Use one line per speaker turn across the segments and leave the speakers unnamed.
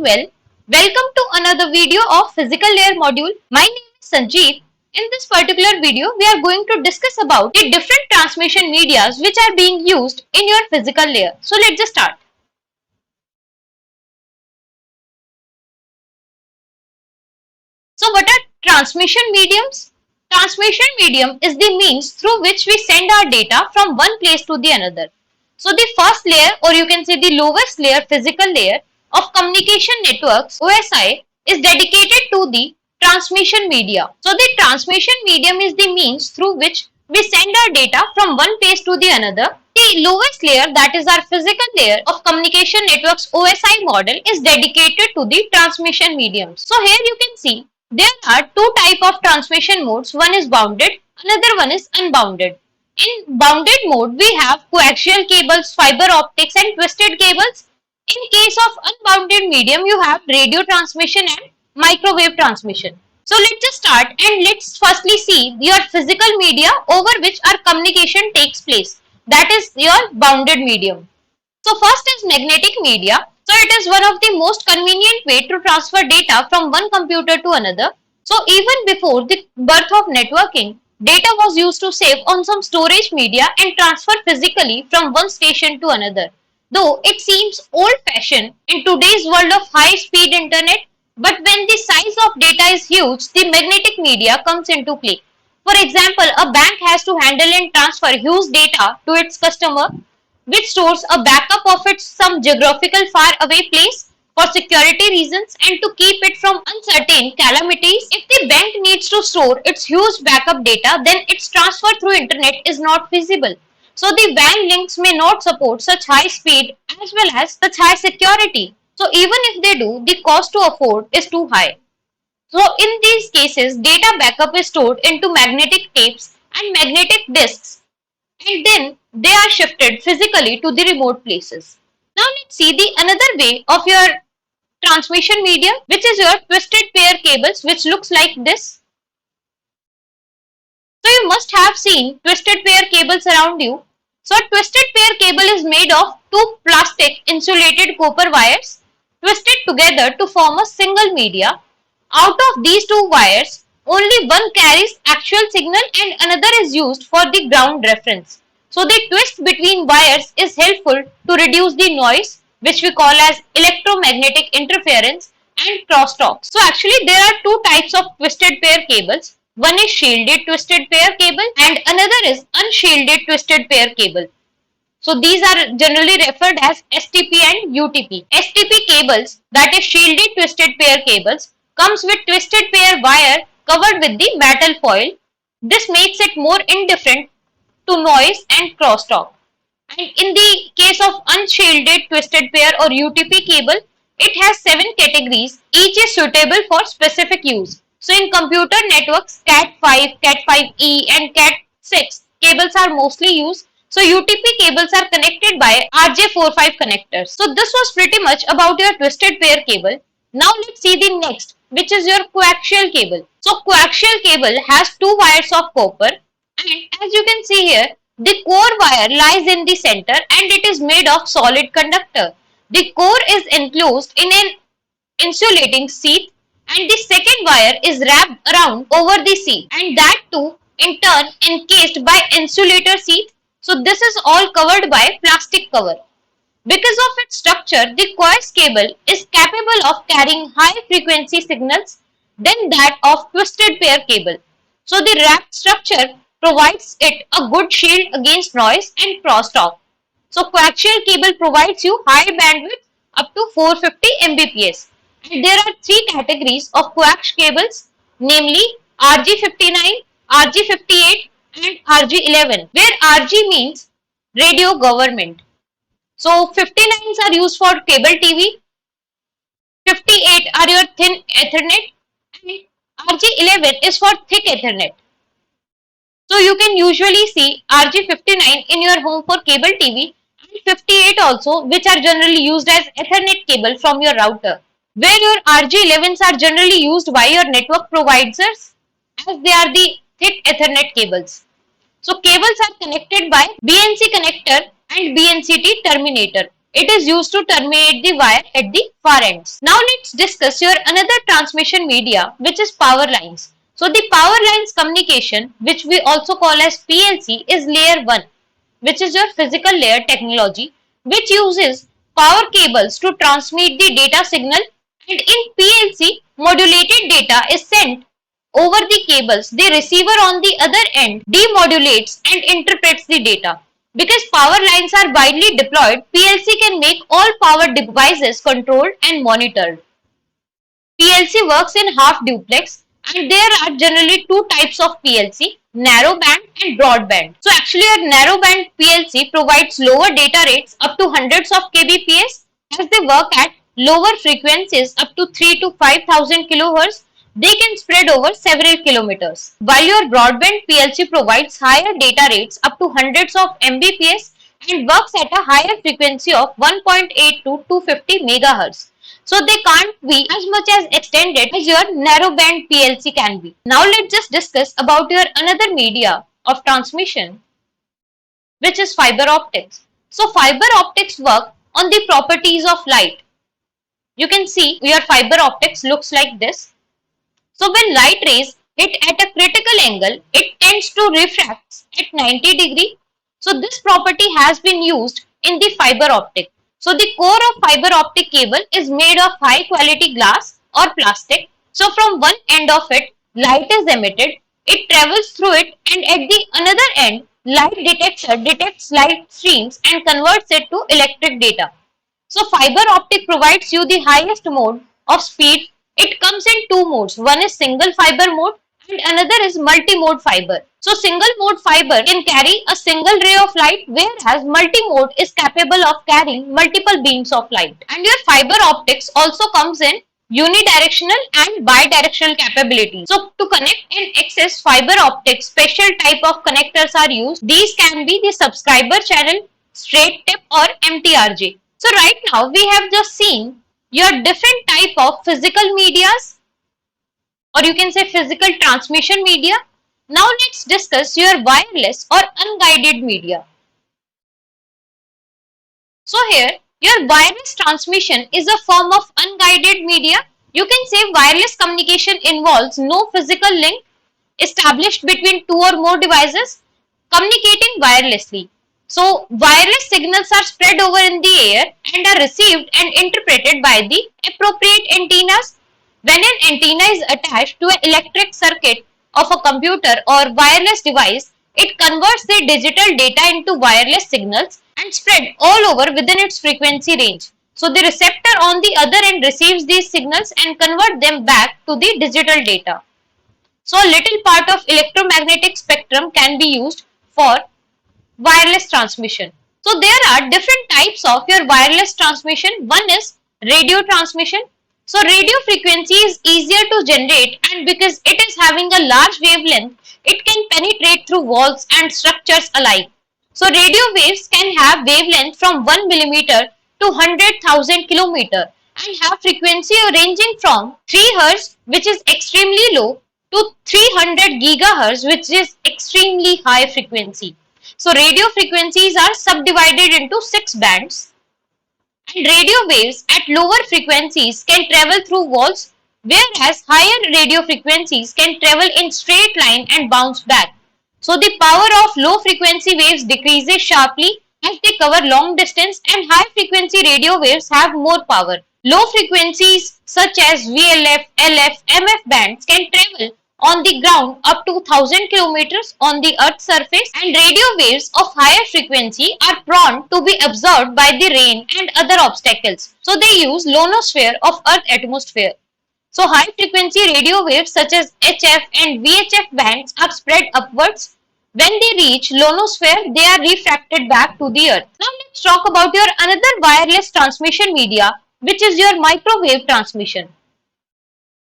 well. Welcome to another video of physical layer module. My name is Sanjeev. In this particular video, we are going to discuss about the different transmission medias which are being used in your physical layer. So let's just start. So what are transmission mediums? Transmission medium is the means through which we send our data from one place to the another. So the first layer, or you can say the lowest layer, physical layer of communication networks, OSI, is dedicated to the transmission media. So the transmission medium is the means through which we send our data from one place to the another. The lowest layer, that is our physical layer of communication networks OSI model, is dedicated to the transmission mediums. So here you can see there are two types of transmission modes. One is bounded, another one is unbounded. In bounded mode, we have coaxial cables, fiber optics and twisted cables. In case of unbounded medium, you have radio transmission and microwave transmission. So let's just start and let's firstly see your physical media over which our communication takes place. That is your bounded medium. So first is magnetic media. So it is one of the most convenient way to transfer data from one computer to another. So even before the birth of networking, data was used to save on some storage media and transfer physically from one station to another. Though it seems old-fashioned in today's world of high-speed internet, but when the size of data is huge, the magnetic media comes into play. For example, a bank has to handle and transfer huge data to its customer, which stores a backup of its some geographical far away place for security reasons and to keep it from uncertain calamities. If the bank needs to store its huge backup data, then its transfer through internet is not feasible. So the WAN links may not support such high speed as well as such high security. So even if they do, the cost to afford is too high. So in these cases, data backup is stored into magnetic tapes and magnetic disks, and then they are shifted physically to the remote places. Now let's see the another way of your transmission medium, which is your twisted pair cables, which looks like this. So you must have seen twisted pair cables around you. So a twisted pair cable is made of two plastic insulated copper wires twisted together to form a single media. Out of these two wires, only one carries actual signal and another is used for the ground reference. So the twist between wires is helpful to reduce the noise, which we call as electromagnetic interference, and crosstalk. So actually there are two types of twisted pair cables. One is shielded twisted pair cable and another is unshielded twisted pair cable. So these are generally referred as STP and UTP. STP cables, that is shielded twisted pair cables, comes with twisted pair wire covered with the metal foil. This makes it more indifferent to noise and crosstalk. And in the case of unshielded twisted pair or UTP cable, it has 7 categories. Each is suitable for specific use. So in computer networks, Cat5, Cat5e and Cat6 cables are mostly used. So UTP cables are connected by RJ45 connectors. So this was pretty much about your twisted pair cable. Now let's see the next, which is your coaxial cable. So coaxial cable has two wires of copper, and as you can see here, the core wire lies in the center and it is made of solid conductor. The core is enclosed in an insulating sheath and the second wire is wrapped around over the sheath, and that too in turn encased by insulator sheath. So this is all covered by plastic cover. Because of its structure, the coax cable is capable of carrying high frequency signals than that of twisted pair cable. So the wrapped structure provides it a good shield against noise and crosstalk. So coaxial cable provides you high bandwidth up to 450 Mbps. And there are three categories of coax cables, namely RG59, RG58 and RG11, where RG means radio government. So 59s are used for cable TV, 58 are your thin Ethernet, and RG11 is for thick Ethernet. So you can usually see RG59 in your home for cable TV and 58 also, which are generally used as Ethernet cable from your router, where your RG11s are generally used by your network providers as they are the thick Ethernet cables. So cables are connected by BNC connector and BNCT terminator. It is used to terminate the wire at the far ends. Now let's discuss your another transmission media, which is power lines. So the power lines communication, which we also call as PLC, is layer 1, which is your physical layer technology, which uses power cables to transmit the data signal, and in PLC, modulated data is sent over the cables. The receiver on the other end demodulates and interprets the data. Because power lines are widely deployed, PLC can make all power devices controlled and monitored. PLC works in half duplex, and there are generally two types of PLC, narrow band and broadband. So actually your narrow band PLC provides lower data rates up to hundreds of kbps as they work at lower frequencies up to 3 to 5000 kilohertz. They can spread over several kilometers. While your broadband PLC provides higher data rates up to hundreds of Mbps and works at a higher frequency of 1.8 to 250 megahertz. So they can't be as much as extended as your narrow band PLC can be. Now let's just discuss about your another media of transmission, which is fiber optics. So fiber optics work on the properties of light. You can see your fiber optics looks like this. So when light rays hit at a critical angle, it tends to refract at 90 degree. So this property has been used in the fiber optic. So the core of fiber optic cable is made of high quality glass or plastic. So from one end of it, light is emitted, it travels through it, and at the another end, light detector detects light streams and converts it to electric data. So fiber optic provides you the highest mode of speed. It comes in two modes. One is single fiber mode and another is multi-mode fiber. So single mode fiber can carry a single ray of light, whereas multi-mode is capable of carrying multiple beams of light. And your fiber optics also comes in unidirectional and bidirectional capability. So to connect and access fiber optics, special type of connectors are used. These can be the subscriber channel, straight tip or MTRJ. So right now we have just seen your different type of physical medias, or you can say physical transmission media. Now let's discuss your wireless or unguided media. So here your wireless transmission is a form of unguided media. You can say wireless communication involves no physical link established between two or more devices communicating wirelessly. So wireless signals are spread over in the air and are received and interpreted by the appropriate antennas. When an antenna is attached to an electric circuit of a computer or wireless device, it converts the digital data into wireless signals and spread all over within its frequency range. So the receptor on the other end receives these signals and convert them back to the digital data. So a little part of electromagnetic spectrum can be used for wireless transmission. So there are different types of your wireless transmission. One is radio transmission. So radio frequency is easier to generate, and because it is having a large wavelength, it can penetrate through walls and structures alike. So radio waves can have wavelength from 1 millimeter to 100,000 kilometer and have frequency ranging from 3 Hz, which is extremely low, to 300 gigahertz, which is extremely high frequency. So radio frequencies are subdivided into 6 bands, and radio waves at lower frequencies can travel through walls, whereas higher radio frequencies can travel in straight line and bounce back. So the power of low frequency waves decreases sharply as they cover long distance, and high frequency radio waves have more power. Low frequencies such as VLF, LF, MF bands can travel on the ground up to 1000 kilometers on the Earth's surface, and radio waves of higher frequency are prone to be absorbed by the rain and other obstacles. So they use ionosphere of Earth atmosphere. So high frequency radio waves such as HF and VHF bands are spread upwards. When they reach ionosphere, they are refracted back to the Earth. Now let's talk about your another wireless transmission media, which is your microwave transmission.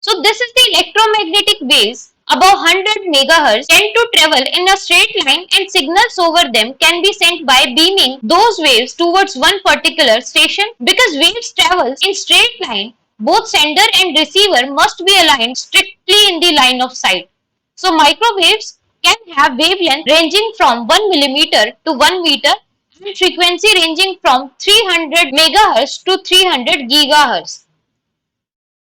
So this is the electromagnetic waves above 100 megahertz tend to travel in a straight line, and signals over them can be sent by beaming those waves towards one particular station. Because waves travels in straight line, both sender and receiver must be aligned strictly in the line of sight. So microwaves can have wavelength ranging from 1 millimeter to 1 meter and frequency ranging from 300 MHz to 300 GHz.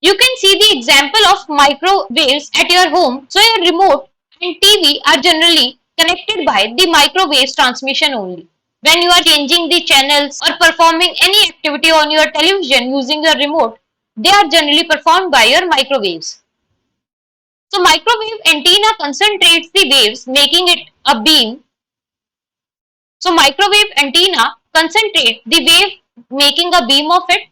You can see the example of microwaves at your home. So your remote and TV are generally connected by the microwaves transmission only. When you are changing the channels or performing any activity on your television using your remote, they are generally performed by your microwaves. So microwave antenna concentrates the waves, making it a beam. So microwave antenna concentrate the wave, making a beam of it.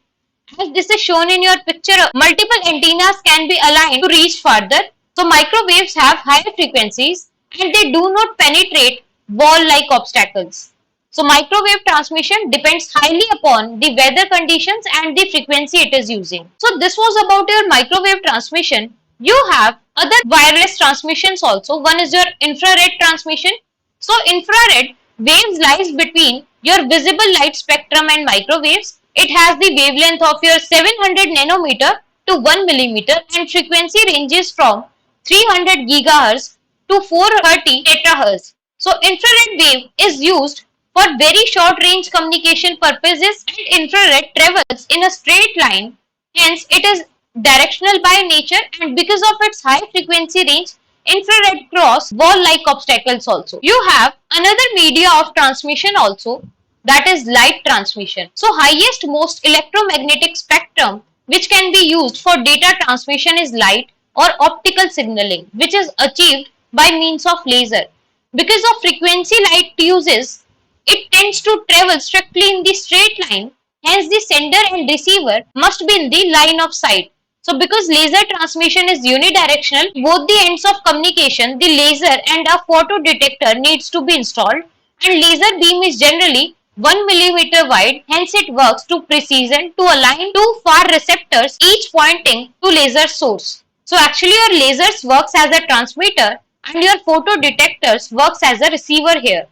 As this is shown in your picture, multiple antennas can be aligned to reach further. So microwaves have higher frequencies and they do not penetrate wall-like obstacles. So microwave transmission depends highly upon the weather conditions and the frequency it is using. So this was about your microwave transmission. You have other wireless transmissions also. One is your infrared transmission. So infrared waves lies between your visible light spectrum and microwaves. It has the wavelength of your 700 nanometer to 1 millimeter and frequency ranges from 300 gigahertz to 430 terahertz. So infrared wave is used for very short range communication purposes, and infrared travels in a straight line, hence it is directional by nature, and because of its high frequency range, infrared cross wall-like obstacles also. You have another media of transmission also, that is light transmission. So highest most electromagnetic spectrum which can be used for data transmission is light or optical signaling, which is achieved by means of laser. Because of frequency light uses, it tends to travel strictly in the straight line, hence the sender and receiver must be in the line of sight. So because laser transmission is unidirectional, both the ends of communication, the laser and a photo detector needs to be installed, and laser beam is generally 1 millimeter wide, hence it works to precision to align two far receptors each pointing to laser source. So actually your lasers works as a transmitter and your photo detectors works as a receiver here.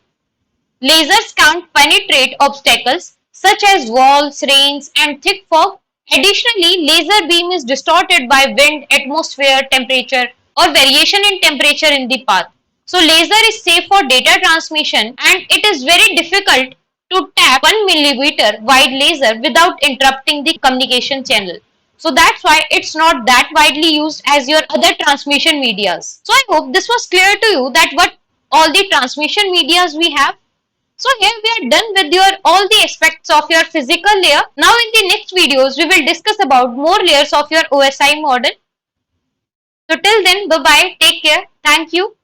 Lasers can't penetrate obstacles such as walls, rains, and thick fog. Additionally, laser beam is distorted by wind, atmosphere, temperature, or variation in temperature in the path. So laser is safe for data transmission, and it is very difficult to tap 1 millimeter wide laser without interrupting the communication channel. So that's why it's not that widely used as your other transmission medias. So I hope this was clear to you that what all the transmission medias we have. So here we are done with your all the aspects of your physical layer. Now in the next videos we will discuss about more layers of your OSI model. So till then, bye bye, take care, thank you.